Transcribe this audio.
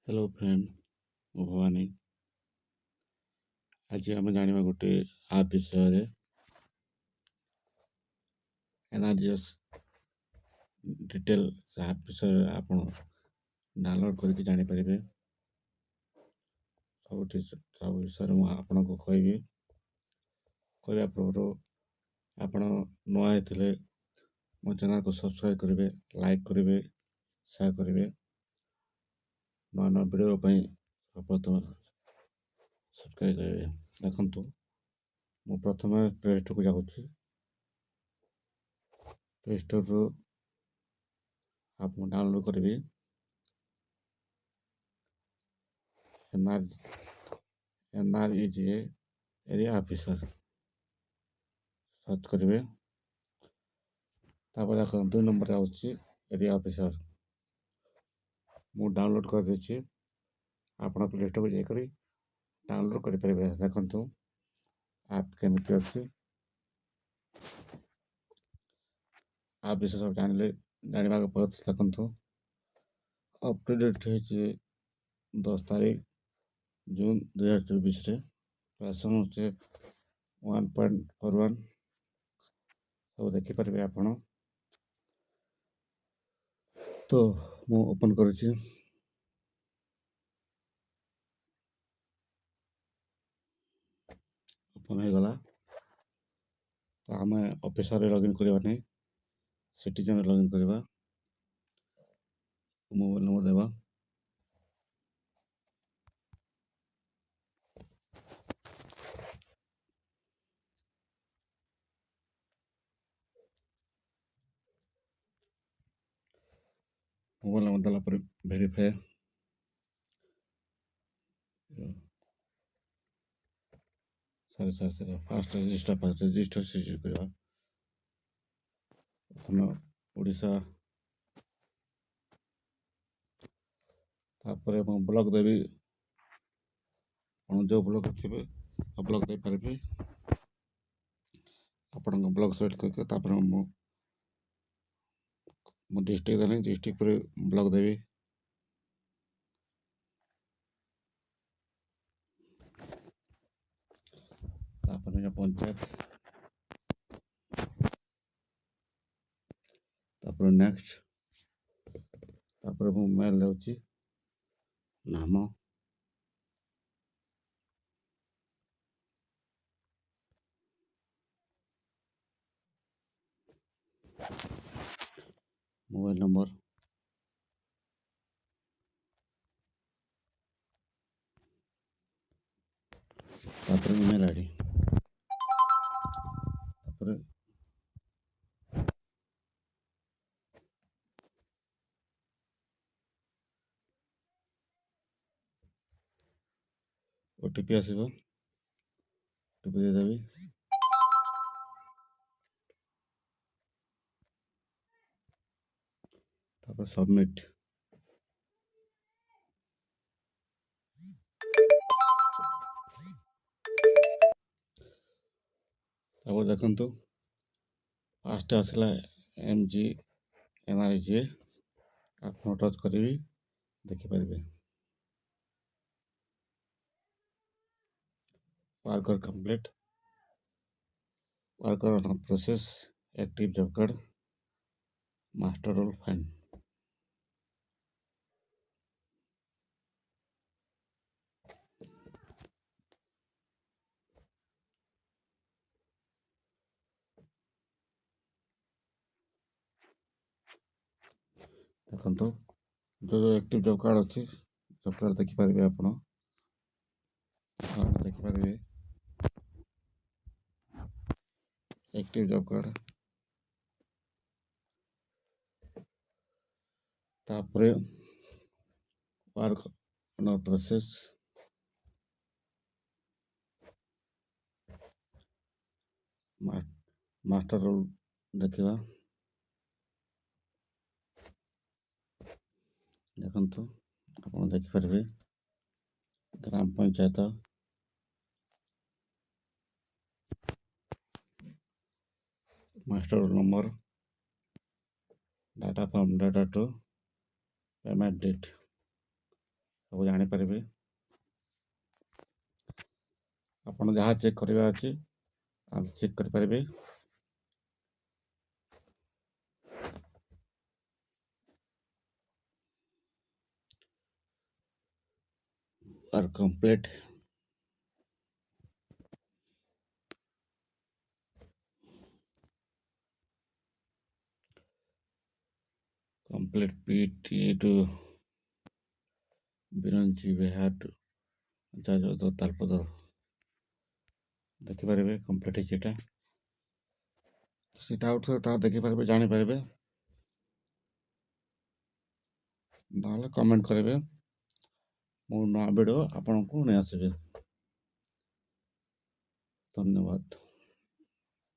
Hello friend, ମୁଁ ଭବାନୀ। ଆଜି ଆମେ ଜାଣିବା ଗୋଟେ ଆପ୍ ବିଷୟରେ। ଏନ୍ଆର୍ଜିଏସ୍ ଡିଟେଲ୍ସ ଆପ୍ ବିଷୟରେ ଆପଣ ଡାଉନଲୋଡ଼୍ କରିକି ଜାଣିପାରିବେ। ସବୁ ବିଷୟରେ ମୁଁ ଆପଣଙ୍କୁ କହିବି। କହିବା ପୂର୍ବରୁ ଆପଣ ନୂଆ ହେଇଥିଲେ ମୋ ଚ୍ୟାନେଲ୍କୁ ସବସ୍କ୍ରାଇବ୍ କରିବେ, ଲାଇକ୍ କରିବେ, ସେୟାର କରିବେ। ନୂଆ ନୂଆ ଭିଡ଼ିଓ ପାଇଁ ପ୍ରଥମେ ସବସ୍କ୍ରାଇବ୍ କରିବେ। ଦେଖନ୍ତୁ, ମୁଁ ପ୍ରଥମେ ପ୍ଲେ ଷ୍ଟୋର୍କୁ ଯାଉଛି। ପ୍ଲେ ଷ୍ଟୋର୍ରୁ ଆପଣ ଡାଉନଲୋଡ଼୍ କରିବେ ଏନ୍ଆର୍ଇଜିଏ ଏରିଆ ଅଫିସର୍ ସର୍ଚ୍ଚ କରିବେ। ତାପରେ ଦେଖନ୍ତୁ 2 ନମ୍ବରରେ ଆସୁଛି ଏରିଆ ଅଫିସର୍। ମୁଁ ଡାଉନଲୋଡ଼୍ କରିଦେଇଛି। ଆପଣ ପ୍ଲେ ଷ୍ଟୋର୍କୁ ଯାଇକରି ଡାଉନଲୋଡ଼୍ କରିପାରିବେ। ଦେଖନ୍ତୁ ଆପ୍ କେମିତି ଅଛି। ଆପ୍ ବିଷୟ ସବୁ ଜାଣିବାକୁ ବହୁତ ଦେଖନ୍ତୁ। ଅପ୍ ଟୁ ଡେଟ୍ ହେଇଛି 10 ତାରିଖ ଜୁନ୍ 2024ରେ। ଭର୍ସନ୍ ହେଉଛି 1.41। ସବୁ ଦେଖିପାରିବେ ଆପଣ। ତ ମୁଁ ଓପନ୍ କରୁଛି। ଓପନ୍ ହେଇଗଲା। ତ ଆମେ ଅଫିସରେ ଲଗ୍ଇନ୍ କରିବା ନାହିଁ, ସିଟିଜେନ୍ରେ ଲଗ୍ଇନ୍ କରିବା। ମୋବାଇଲ୍ ନମ୍ବର ଦେବା। ମୋବାଇଲ୍ ନମ୍ବର ଦେଲା ପରେ ଭେରିଫାଏ। ଫାଷ୍ଟ ରେଜିଷ୍ଟର କରିବା। ପ୍ରଥମେ ଓଡ଼ିଶା, ତାପରେ ମୁଁ ବ୍ଲକ୍ ଦେବି। ଆପଣ ଯେଉଁ ବ୍ଲକ୍ ଥିବେ ବ୍ଲକ୍ ଦେଇପାରିବେ। ଆପଣଙ୍କ ବ୍ଲକ୍ ସିଲେକ୍ଟ କରିକି ତାପରେ ମୁଁ ଡିଷ୍ଟ୍ରିକ୍ଟ ଦେଲି। ଡିଷ୍ଟ୍ରିକ୍ଟ ପରେ ବ୍ଲକ୍ ଦେବି। ତାପରେ ପଞ୍ଚାୟତ, ତାପରେ ନେକ୍ସଟ, ତାପରେ ମୁଁ ମେଲ୍ ଦେଉଛି ନାମ, ମୋବାଇଲ୍ ନମ୍ବର, ତାପରେ ଇମେଲ୍ ଆଇ ଡ଼ି, ତାପରେ OTP ଆସିବ। OTP ଦେଇଦେବି। ତାପରେ ସବମିଟ୍। ତାପରେ ଦେଖନ୍ତୁ ଫାଷ୍ଟ ଆସିଲା MGNRGA। ଆପଣ ଟଚ୍ କରିବି ଦେଖିପାରିବେ। Worker complete, worker on process, active job card, master roll fine. ଦେଖନ୍ତୁ ଯେଉଁ ଆକ୍ଟିଭ୍ ଜବ୍ କାର୍ଡ଼ ଅଛି, ଜବ୍ କାର୍ଡ଼ ଦେଖିପାରିବେ ଆପଣ। ଦେଖିପାରିବେ ଆକ୍ଟିଭ୍ ଜବ୍ କାର୍ଡ଼। ତାପରେ work on process, master roll ଦେଖିବା। ଦେଖନ୍ତୁ ଆପଣ ଦେଖିପାରିବେ ଗ୍ରାମ panchayat, master roll number, data from data to payment date ସବୁ ଜାଣିପାରିବେ। ଆପଣ ଯାହା ଚେକ୍ କରିବା ଅଛି ଆଉ ଚେକ୍ କରିପାରିବେ। আর complete. Complete PT to Biranchi Bihar ଯାଜଦ ତାଲପଦର ଦେଖିପାରିବେ। କମ୍ପ୍ଲିଟ୍ ହେଇଛି ସେଇଟା ଆଉଥରେ ତାହା ଦେଖିପାରିବେ, ଜାଣିପାରିବେ। ନହେଲେ କମେଣ୍ଟ କରିବେ, ମୁଁ ନୂଆ ଭିଡ଼ିଓ ଆପଣଙ୍କୁ ନେଇ ଆସିବି। ଧନ୍ୟବାଦ।